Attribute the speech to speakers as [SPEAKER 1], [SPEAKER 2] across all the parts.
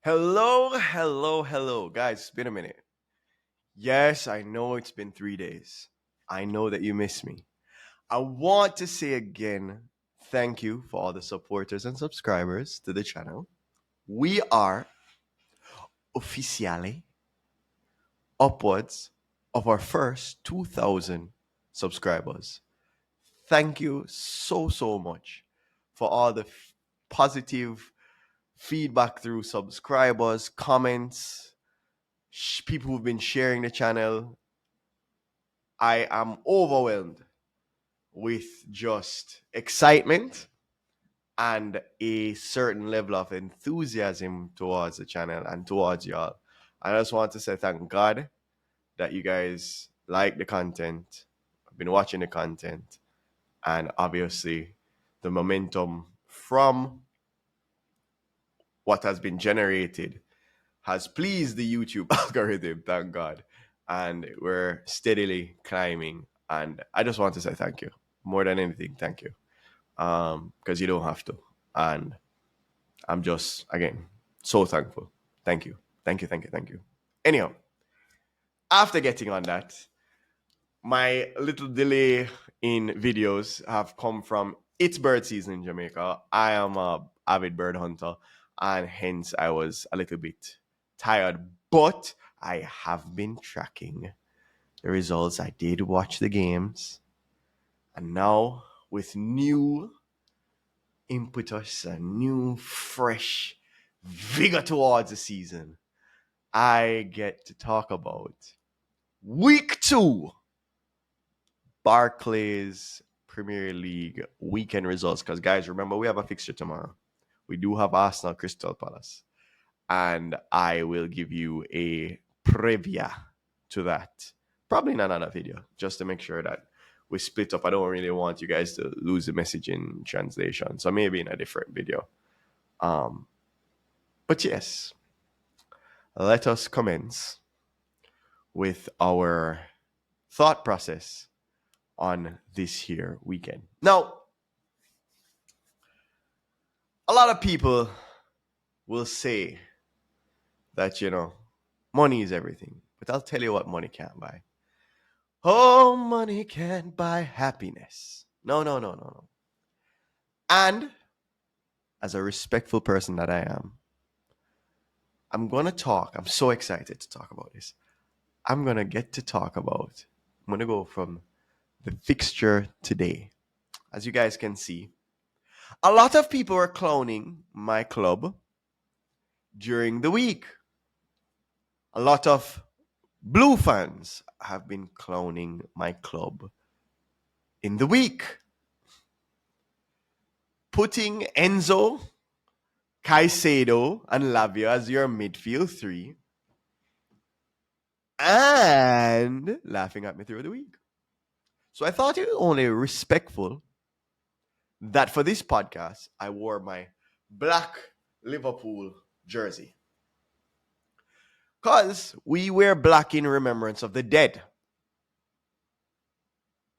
[SPEAKER 1] Hello, hello, hello. Guys, it's been a minute. Yes, I know it's been 3 days. I know that you miss me. I want to say again, thank you for all the supporters and subscribers to the channel. We are officially upwards of our first 2,000 subscribers. Thank you so, so much for all the positive feedback through subscribers, comments, people who've been sharing the channel. I am overwhelmed with just excitement and a certain level of enthusiasm towards the channel and towards y'all. I just want to say thank God that you guys like the content, have been watching the content, and obviously the momentum from what has been generated has pleased the YouTube algorithm, thank God. And we're steadily climbing. And I just want to say thank you. More than anything, thank you. Because you don't have to. And I'm just, again, so thankful. Thank you. Thank you, thank you, thank you. Anyhow, after getting on that, my little delay in videos have come from it's bird season in Jamaica. I am a avid bird hunter, and hence I was a little bit tired, but I have been tracking the results. I did watch the games, and now with new impetus and new fresh vigor towards the season, I get to talk about week 2 Barclays Premier League weekend results. Because, guys, remember, we have a fixture tomorrow. We do have Arsenal Crystal Palace. And I will give you a preview to that. Probably in another video, just to make sure that we split up. I don't really want you guys to lose the message in translation. So maybe in a different video. But yes, let us commence with our thought process on this here weekend. Now, a lot of people will say that, money is everything. But I'll tell you what money can't buy. Oh, money can't buy happiness. No, no, no, no, no. And as a respectful person that I am, I'm going to talk. I'm so excited to talk about this. I'm going to get to talk about, I'm going to go from the fixture today. As you guys can see, a lot of people are clowning my club during the week. A lot of Blue fans have been clowning my club in the week. Putting Enzo, Caicedo, and Lavia as your midfield three and laughing at me through the week. So I thought it was only respectful that for this podcast, I wore my black Liverpool jersey. Because we wear black in remembrance of the dead.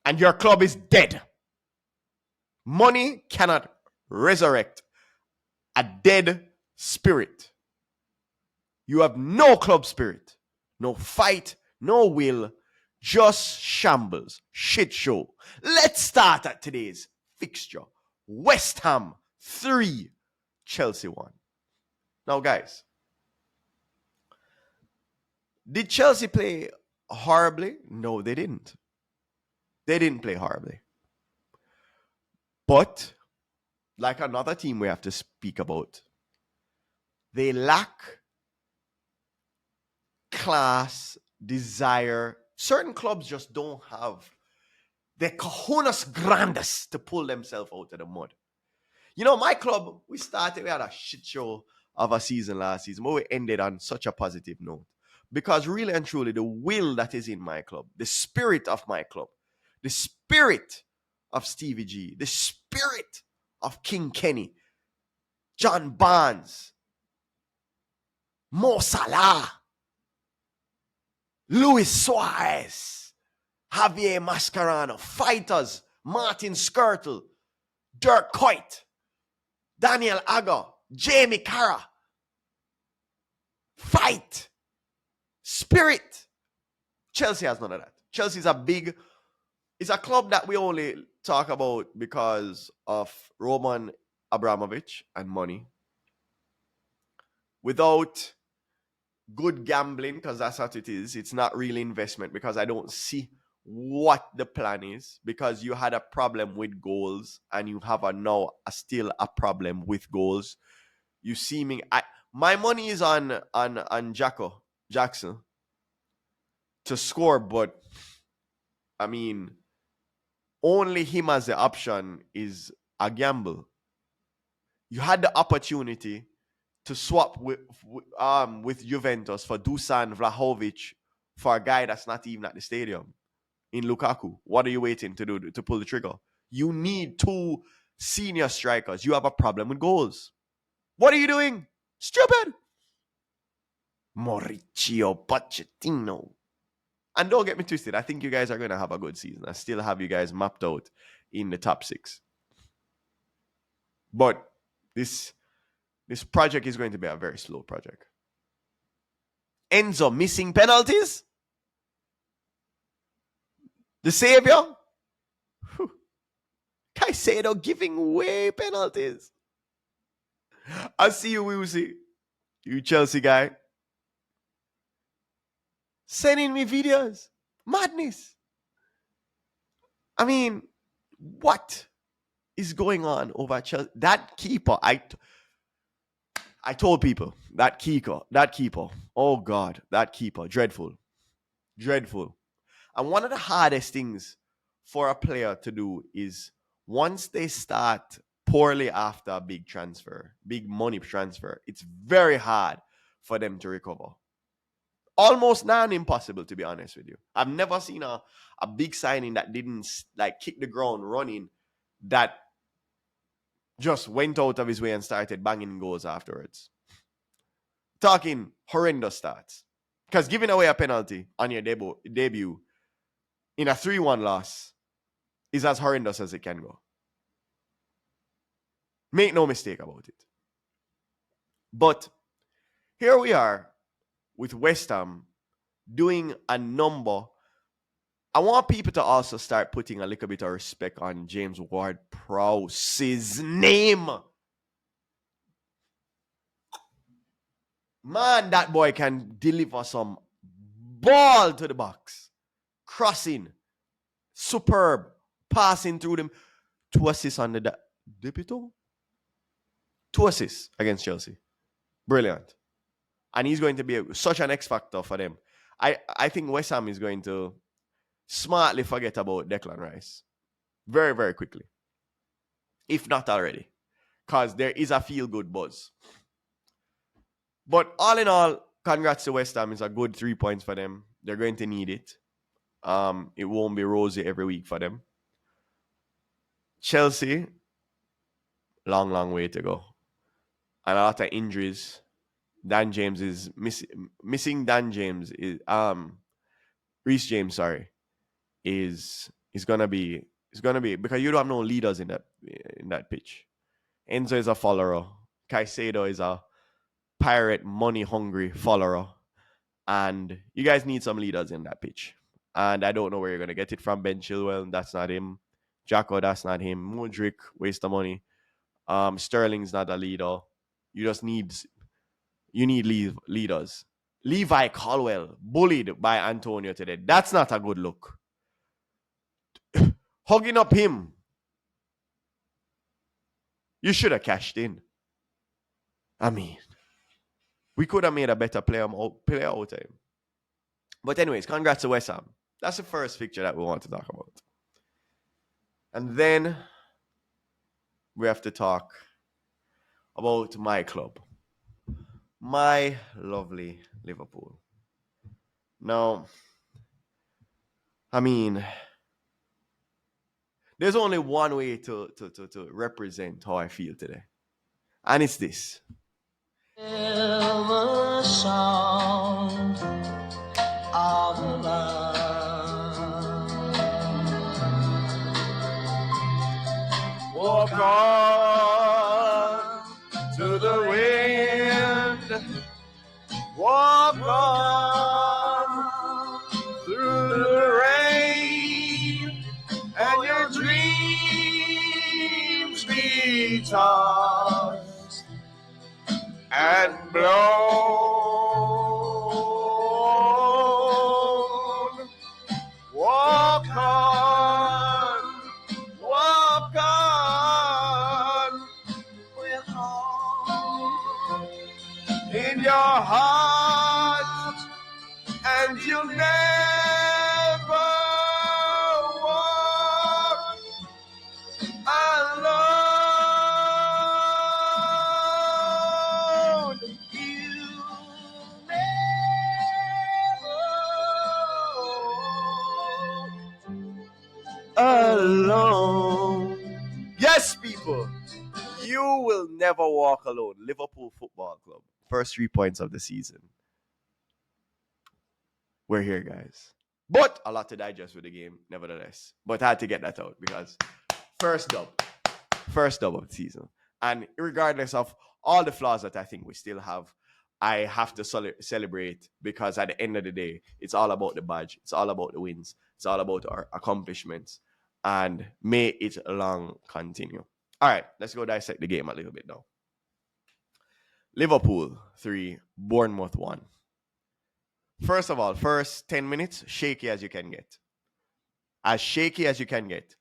[SPEAKER 1] And your club is dead. Money cannot resurrect a dead spirit. You have no club spirit, no fight, no will, just shambles, shit show. Let's start at today's fixture. West Ham 3, Chelsea 1. Now, guys, did Chelsea play horribly? No, they didn't. They didn't play horribly. But, like another team we have to speak about, they lack class, desire. Certain clubs just don't have the cojones grandes to pull themselves out of the mud. My club, we had a shit show of a season last season, but we ended on such a positive note. Because really and truly, the will that is in my club, the spirit of my club, the spirit of Stevie G, the spirit of King Kenny, John Barnes, Mo Salah, Luis Suarez, Javier Mascherano, fighters, Martin Skirtle, Dirk Kuyt, Daniel Agger, Jamie Carra, fight, spirit. Chelsea has none of that. Chelsea's it's a club that we only talk about because of Roman Abramovich and money. Without good gambling, because that's what it is, it's not really investment, because I don't see what the plan is, because you had a problem with goals and you have still a problem with goals. You seeming my money is on Jackson to score, but I mean, only him as the option is a gamble. You had the opportunity to swap with Juventus for Dusan Vlahovic for a guy that's not even at the stadium in Lukaku. What are you waiting to do to pull the trigger? You need two senior strikers. You have a problem with goals. What are you doing? Stupid. Mauricio Pochettino. And don't get me twisted. I think you guys are going to have a good season. I still have you guys mapped out in the top 6. But this project is going to be a very slow project. Enzo missing penalties? The savior? Whew. Caicedo giving away penalties. I see you, Wilsey. You Chelsea guy. Sending me videos. Madness. I mean, what is going on over at Chelsea? That keeper, I told people, that keeper, oh God, that keeper, dreadful. And one of the hardest things for a player to do is once they start poorly after a big money transfer, it's very hard for them to recover. Almost non-impossible, to be honest with you. I've never seen a big signing that didn't kick the ground running, that just went out of his way and started banging goals afterwards. Talking horrendous stats. Because giving away a penalty on your debut in a 3-1 loss is as horrendous as it can go. Make no mistake about it. But here we are with West Ham doing a number. I want people to also start putting a little bit of respect on James Ward-Prowse's name. Man, that boy can deliver some ball to the box. Crossing. Superb. Passing through them. 2 assists on the debut. 2 assists against Chelsea. Brilliant. And he's going to be such an X factor for them. I think West Ham is going to smartly forget about Declan Rice very, very quickly. If not already. Because there is a feel-good buzz. But all in all, congrats to West Ham. It's a good 3 points for them. They're going to need it. It won't be rosy every week for them. Chelsea, long way to go. And a lot of injuries. Dan James is missing. Dan James is Reece James, is gonna be because you don't have no leaders in that pitch. Enzo is a follower. Caicedo is a pirate money hungry follower, and you guys need some leaders in that pitch. And I don't know where you're gonna get it from. Ben Chilwell, that's not him. Jacko, that's not him. Mudryk, waste of money. Sterling's not a leader. You need leaders. Levi Colwill bullied by Antonio today. That's not a good look. Hugging up him. You should have cashed in. I mean, we could have made a better player out of him. But anyways, congrats to West Ham. That's the first fixture that we want to talk about. And then we have to talk about my club. My lovely Liverpool. Now, I mean, there's only one way to represent how I feel today. And it's this. The sound of love. Walk on to the wind. Walk on through the rain, and your dreams be tossed and blown. Walk on, with hope in your heart, and you'll never walk alone. You never alone. Yes, people, you will never walk alone. Liverpool Football Club. First 3 points of the season. We're here, guys. But a lot to digest with the game, nevertheless. But I had to get that out because first dub of the season. And regardless of all the flaws that I think we still have, I have to celebrate because at the end of the day, it's all about the badge. It's all about the wins. It's all about our accomplishments. And may it long continue. All right, let's go dissect the game a little bit now. Liverpool 3, Bournemouth 1. First of all, first 10 minutes, shaky as you can get. As shaky as you can get.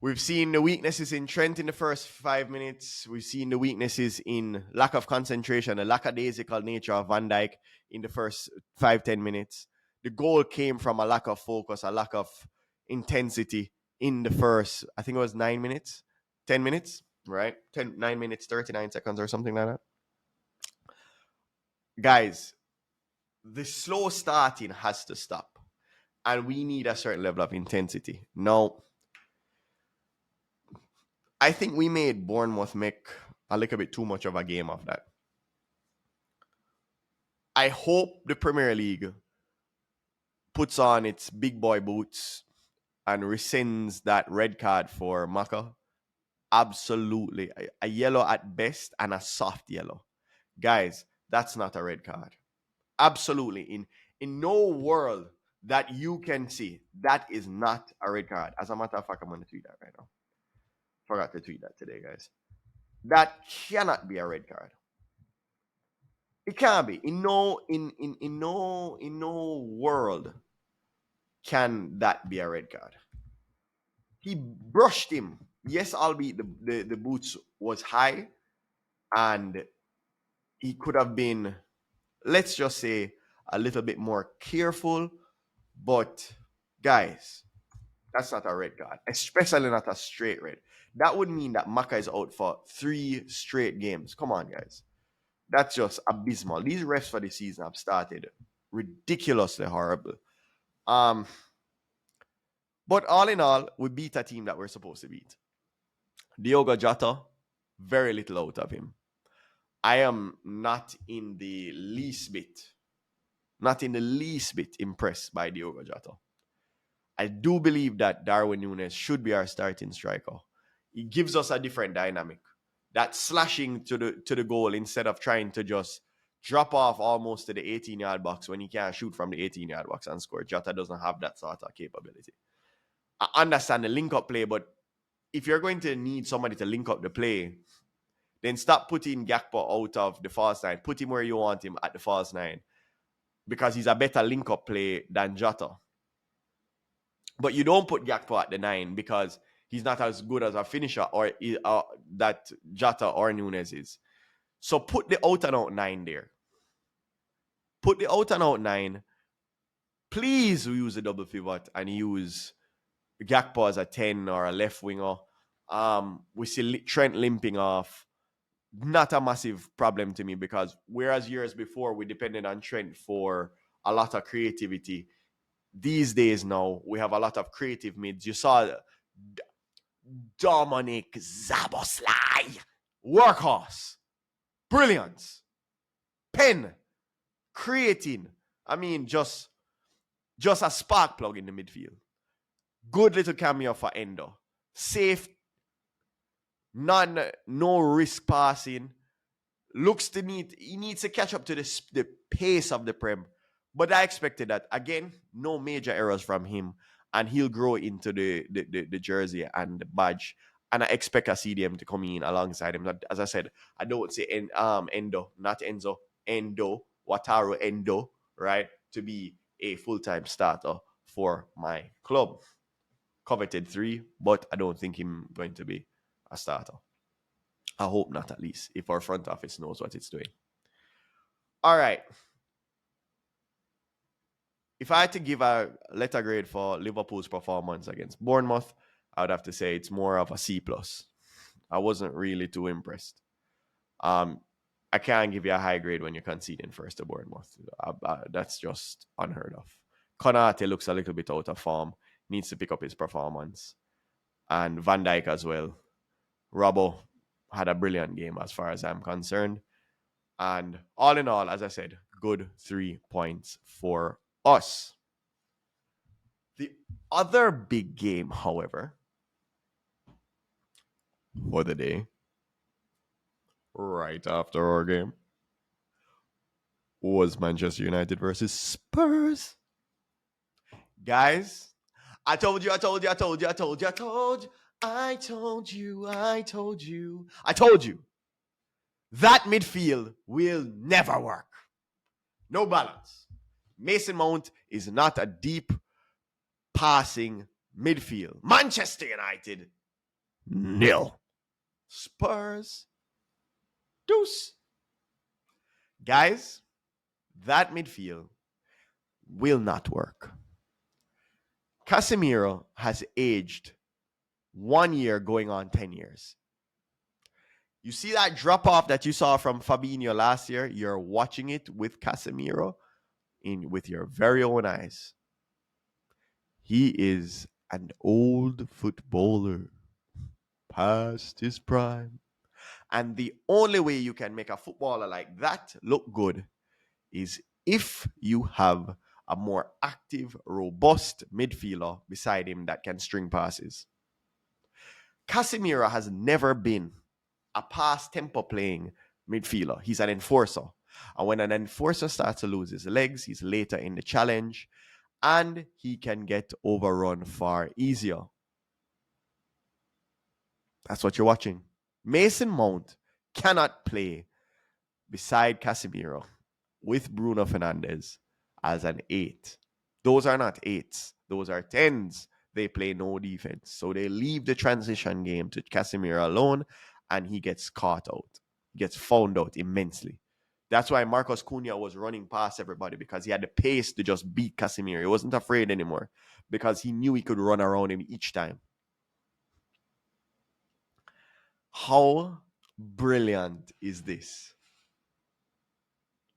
[SPEAKER 1] We've seen the weaknesses in Trent in the first 5 minutes. We've seen the weaknesses in lack of concentration, the lackadaisical nature of Van Dijk in the first 5-10 minutes. The goal came from a lack of focus, a lack of intensity in the first, I think it was 9 minutes, 10 minutes, right? 9 minutes, 39 seconds or something like that. Guys, the slow starting has to stop. And we need a certain level of intensity. Now, I think we made Bournemouth make a little bit too much of a game of that. I hope the Premier League puts on its big boy boots and rescinds that red card for Maka. Absolutely. A yellow at best and a soft yellow. Guys, that's not a red card. Absolutely. In no world that you can see, that is not a red card. As a matter of fact, I'm going to tweet that right now. Forgot to tweet that today, guys. That cannot be a red card. It can't be. In no world can that be a red card. He brushed him. Yes, albeit the boots was high, and he could have been, let's just say, a little bit more careful. But guys, that's not a red card, especially not a straight red. That would mean that Maka is out for 3 straight games. Come on, guys. That's just abysmal. These refs for the season have started ridiculously horrible. But all in all, we beat a team that we're supposed to beat. Diogo Jota, very little out of him. I am not in the least bit impressed by Diogo Jota. I do believe that Darwin Núñez should be our starting striker. He gives us a different dynamic. That slashing to the goal instead of trying to just drop off almost to the 18-yard box when he can't shoot from the 18-yard box and score. Jota doesn't have that sort of capability. I understand the link-up play, but if you're going to need somebody to link up the play, then stop putting Gakpo out of the false 9. Put him where you want him at the false 9 because he's a better link-up play than Jota. But you don't put Gakpo at the 9 because he's not as good as a finisher or that Jota or Núñez is. So put the out-and-out 9 there. Put the out-and-out 9. Please use a double pivot and use Gakpo as a 10 or a left winger. We see Trent limping off. Not a massive problem to me because whereas years before we depended on Trent for a lot of creativity, these days now we have a lot of creative mids. You saw Dominic Szoboszlai, workhorse, brilliance, pen, creating. I mean, just a spark plug in the midfield. Good little cameo for Endo. Safe, no risk passing. looks to need he needs to catch up to the pace of the Prem. But I expected that again. No major errors from him, and he'll grow into the jersey and the badge. And I expect a CDM to come in alongside him. As I said, I don't say Endo, not Enzo, Endo, Wataru Endo, right? To be a full-time starter for my club. Coveted three, but I don't think him going to be a starter. I hope not, at least, if our front office knows what it's doing. All right. If I had to give a letter grade for Liverpool's performance against Bournemouth, I would have to say it's more of a C plus. I wasn't really too impressed. Um, I can't give you a high grade when you're conceding first to Bournemouth. That's just unheard of. Konate looks a little bit out of form. Needs to pick up his performance. And Van Dijk as well. Robbo had a brilliant game as far as I'm concerned. And all in all, as I said, good 3 points for us. The other big game, however, for the day, right after our game, was Manchester United versus Spurs. Guys, I told you, I told you, I told you, I told you, I told you, I told you, I told you, I told you. That midfield will never work. No balance. Mason Mount is not a deep passing midfield. Manchester United, nil. Spurs, deuce. Guys, that midfield will not work. Casemiro has aged 1 year going on 10 years. You see that drop off that you saw from Fabinho last year? You're watching it with Casemiro with your very own eyes. He is an old footballer past his prime. And the only way you can make a footballer like that look good is if you have a more active, robust midfielder beside him that can string passes. Casemiro has never been a pass tempo playing midfielder. He's an enforcer. And when an enforcer starts to lose his legs, he's later in the challenge and he can get overrun far easier. That's what you're watching. Mason Mount cannot play beside Casemiro with Bruno Fernandes as an 8. Those are not 8s. Those are 10s. They play no defense. So they leave the transition game to Casemiro alone and he gets caught out. He gets found out immensely. That's why Marcos Cunha was running past everybody, because he had the pace to just beat Casemiro. He wasn't afraid anymore because he knew he could run around him each time. How brilliant is this?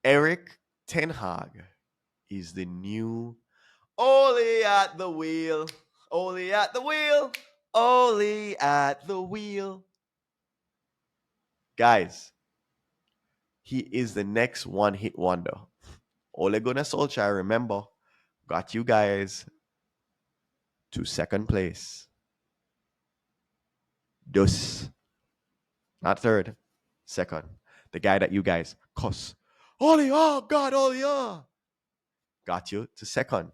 [SPEAKER 1] Eric Ten Hag is the new Ole at the wheel. Ole at the wheel. Ole at the wheel. Guys, he is the next one-hit wonder. Ole Gunnar Solskjaer, remember, got you guys to second place. Dus. Not third. Second. The guy that you guys cuss. Ole, oh God, Ole, oh. Got you to second.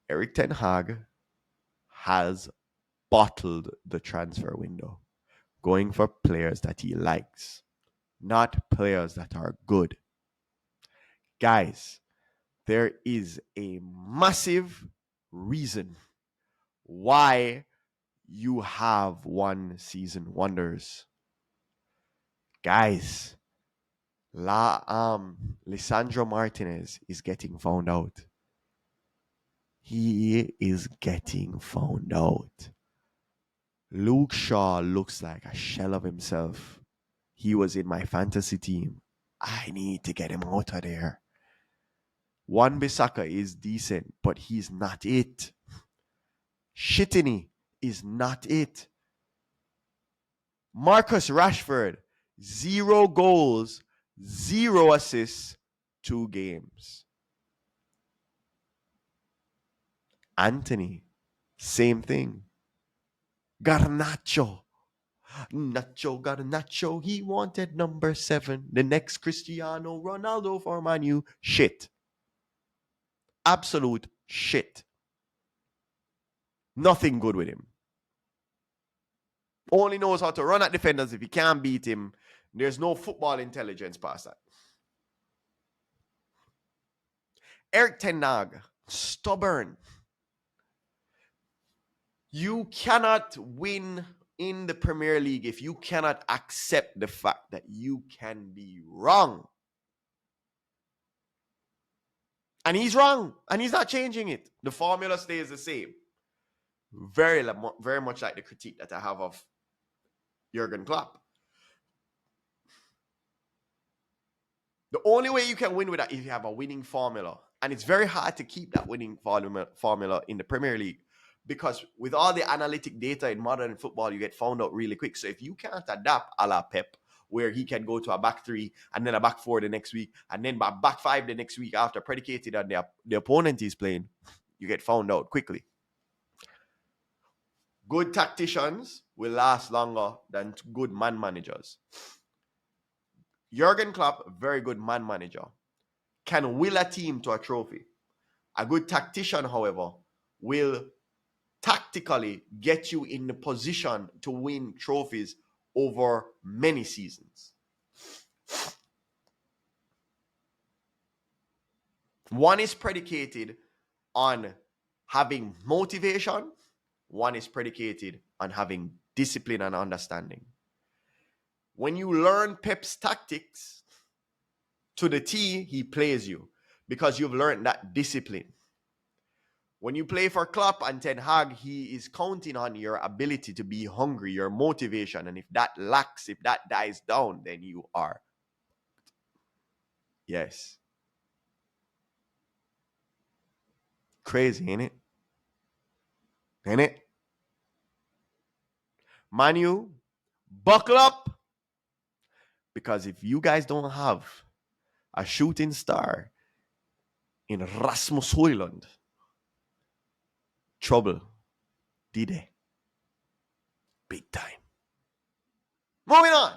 [SPEAKER 1] Eric Ten Hag has bottled the transfer window, going for players that he likes, not players that are good. Guys, there is a massive reason why you have one season wonders. Guys, Lisandro Martinez is getting found out. He is getting found out. Luke Shaw looks like a shell of himself. He was in my fantasy team. I need to get him out of there. Wan Bissaka is decent, but he's not it. Shitini is not it. Marcus Rashford, 0 goals, 0 assists, 2 games. Anthony, same thing. Garnacho. Nacho got a nacho. He wanted number 7. The next Cristiano Ronaldo for Man U. Shit. Absolute shit. Nothing good with him. Only knows how to run at defenders. If you can't beat him, there's no football intelligence past that. Eric Ten Hag, stubborn. You cannot win in the Premier League if you cannot accept the fact that you can be wrong. And he's wrong, and he's not changing it. The formula stays the same. Very much like the critique that I have of Jurgen Klopp. The only way you can win with that is if you have a winning formula. And it's very hard to keep that winning formula in the Premier League because with all the analytic data in modern football, you get found out really quick. So if you can't adapt a la Pep, where he can go to a back 3 and then a back 4 the next week, and then a back 5 the next week after predicated on the opponent he's playing, you get found out quickly. Good tacticians will last longer than good man managers. Jurgen Klopp, very good man manager, can will a team to a trophy. A good tactician, however, will tactically get you in the position to win trophies over many seasons. One is predicated on having motivation. One is predicated on having discipline and understanding. When you learn Pep's tactics to the T, he plays you because you've learned that discipline. When you play for Klopp and Ten Hag, he is counting on your ability to be hungry, your motivation. And if that lacks, if that dies down, then you are. Yes. Crazy, ain't it? Ain't it? Manu, buckle up. Because if you guys don't have a shooting star in Rasmus Højlund, trouble, D-Day. Big time. Moving on.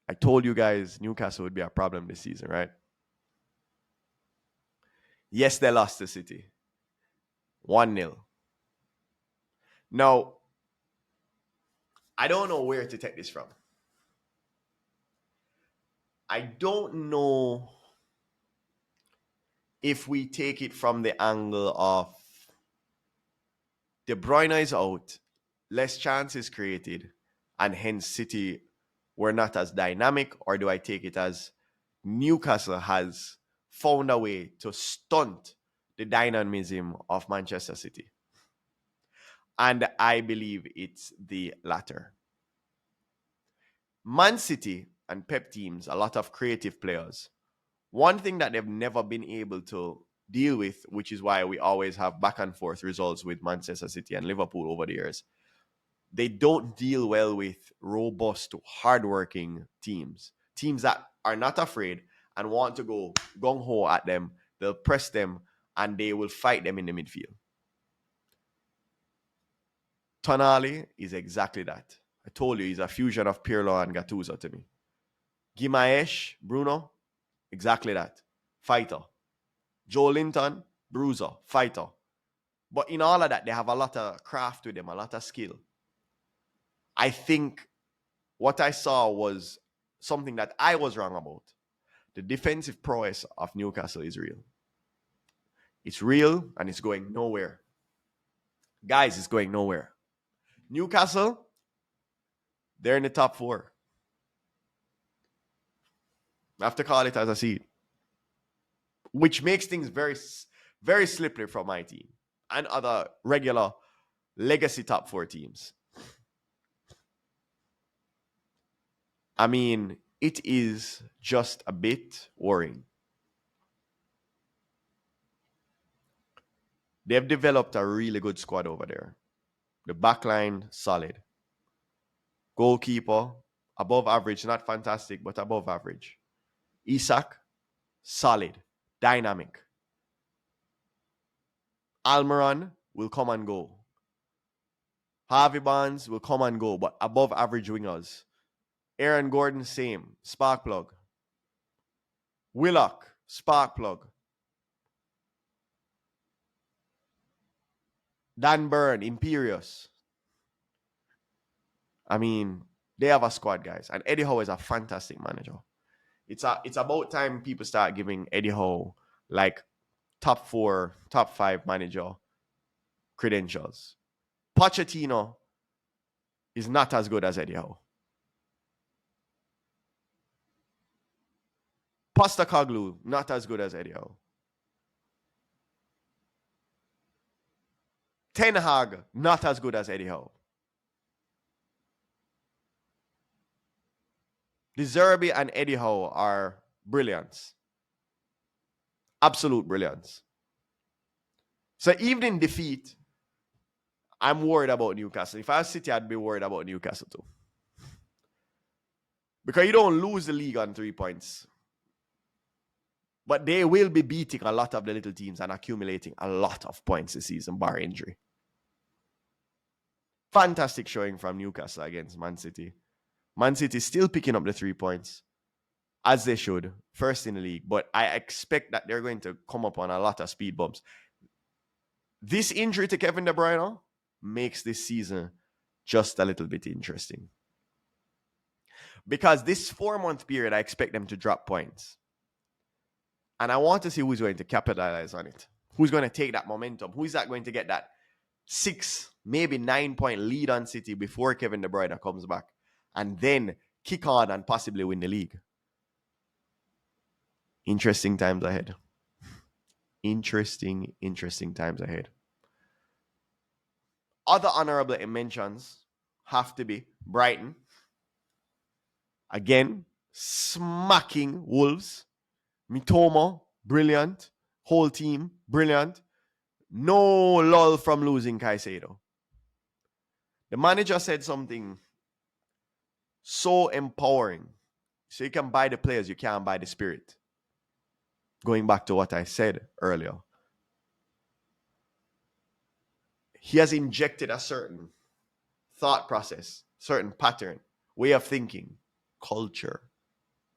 [SPEAKER 1] I told you guys Newcastle would be a problem this season, right? Yes, they lost to City. 1-0. Now, I don't know where to take this from. I don't know if we take it from the angle of De Bruyne is out, less chances created, and hence City were not as dynamic, or do I take it as Newcastle has found a way to stunt the dynamism of Manchester City? And I believe it's the latter. Man City and Pep teams, a lot of creative players. One thing that they've never been able to deal with, which is why we always have back and forth results with Manchester City and Liverpool over the years, they don't deal well with robust, hardworking teams. Teams that are not afraid and want to go gung-ho at them. They'll press them and they will fight them in the midfield. Tonali is exactly that. I told you, he's a fusion of Pirlo and Gattuso to me. Guimaraes, Bruno, exactly that. Fighter. Joe Linton, bruiser, fighter. But in all of that, they have a lot of craft with them, a lot of skill. I think what I saw was something that I was wrong about. The defensive prowess of Newcastle is real. It's real and it's going nowhere. Guys, it's going nowhere. Newcastle, they're in the top 4. I have to call it as I see it. Which makes things very, very slippery for my team and other regular legacy top 4 teams. I mean, it is just a bit worrying. They've developed a really good squad over there. The backline, solid. Goalkeeper, above average, not fantastic, but above average. Isak, solid, dynamic. Almiron will come and go. Harvey Barnes will come and go, but above average wingers. Aaron Gordon, same. Spark plug. Willock, spark plug. Dan Burn, Imperious. I mean, they have a squad, guys. And Eddie Howe is a fantastic manager. It's about time people start giving Eddie Howe like top 4, top 5 manager credentials. Pochettino is not as good as Eddie Howe. Postecoglou, not as good as Eddie Howe. Ten Hag, not as good as Eddie Howe. De Zerbi and Eddie Howe are brilliance. Absolute brilliance. So even in defeat, I'm worried about Newcastle. If I was City, I'd be worried about Newcastle too. Because you don't lose the league on 3 points. But they will be beating a lot of the little teams and accumulating a lot of points this season, bar injury. Fantastic showing from Newcastle against Man City. Man City still picking up the 3 points, as they should, first in the league. But I expect that they're going to come up on a lot of speed bumps. This injury to Kevin De Bruyne makes this season just a little bit interesting. Because this 4-month period, I expect them to drop points. And I want to see who's going to capitalize on it. Who's going to take that momentum? Who's that going to get that 6, maybe 9-point lead on City before Kevin De Bruyne comes back? And then kick on and possibly win the league. Interesting times ahead. Interesting times ahead. Other honorable mentions have to be Brighton. Again, smacking Wolves. Mitoma, brilliant. Whole team, brilliant. No lull from losing Caicedo. The manager said something so empowering. So you can buy the players, you can't buy the spirit. Going back to what I said earlier. He has injected a certain thought process, certain pattern, way of thinking, culture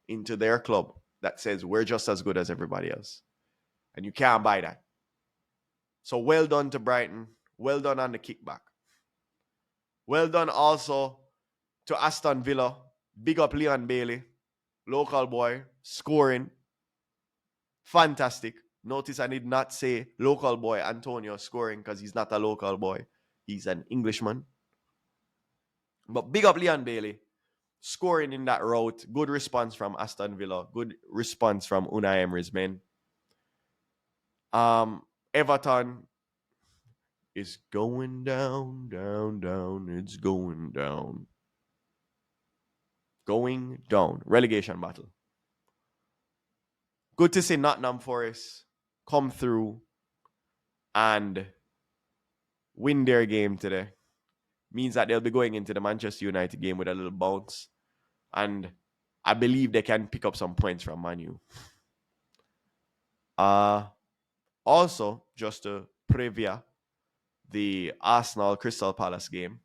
[SPEAKER 1] into their club that says we're just as good as everybody else. And you can't buy that. So well done to Brighton. Well done on the kickback. Well done also to Aston Villa. Big up Leon Bailey. Local boy. Scoring. Fantastic. Notice I did not say local boy Antonio scoring because he's not a local boy. He's an Englishman. But big up Leon Bailey. Scoring in that route. Good response from Aston Villa. Good response from Unai Emery's men. Everton is going down, down, down. It's going down. Going down. Relegation battle. Good to see Nottingham Forest come through and win their game today. Means that they'll be going into the Manchester United game with a little bounce. And I believe they can pick up some points from Man U. Also, just to preview the Arsenal Crystal Palace game.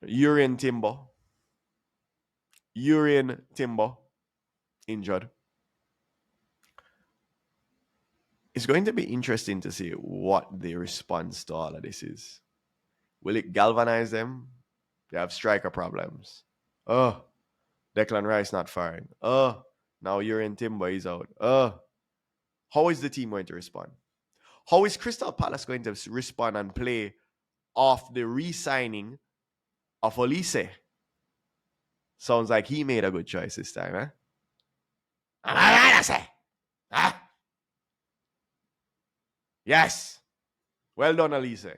[SPEAKER 1] Urian Timber injured. It's going to be interesting to see what the response to all of this is. Will it galvanize them? They have striker problems. Oh, Declan Rice not firing. Oh, now Urian Timber is out. Oh, how is the team going to respond? How is Crystal Palace going to respond and play off the re-signing of Olise? Sounds like he made a good choice this time, eh? Huh? Yes. Well done, Olise.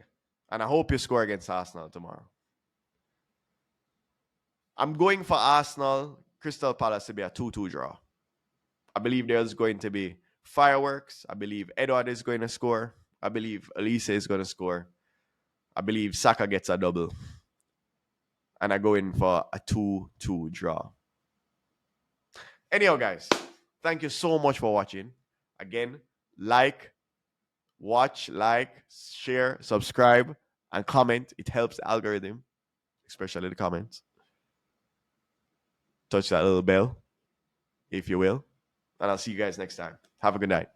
[SPEAKER 1] And I hope you score against Arsenal tomorrow. I'm going for Arsenal, Crystal Palace to be a 2-2 draw. I believe there's going to be fireworks. I believe Edward is going to score. I believe Olise is going to score. I believe Saka gets a double. And I go in for a 2-2 draw. Anyhow, guys, thank you so much for watching. Again, watch, share, subscribe, and comment. It helps the algorithm, especially the comments. Touch that little bell, if you will. And I'll see you guys next time. Have a good night.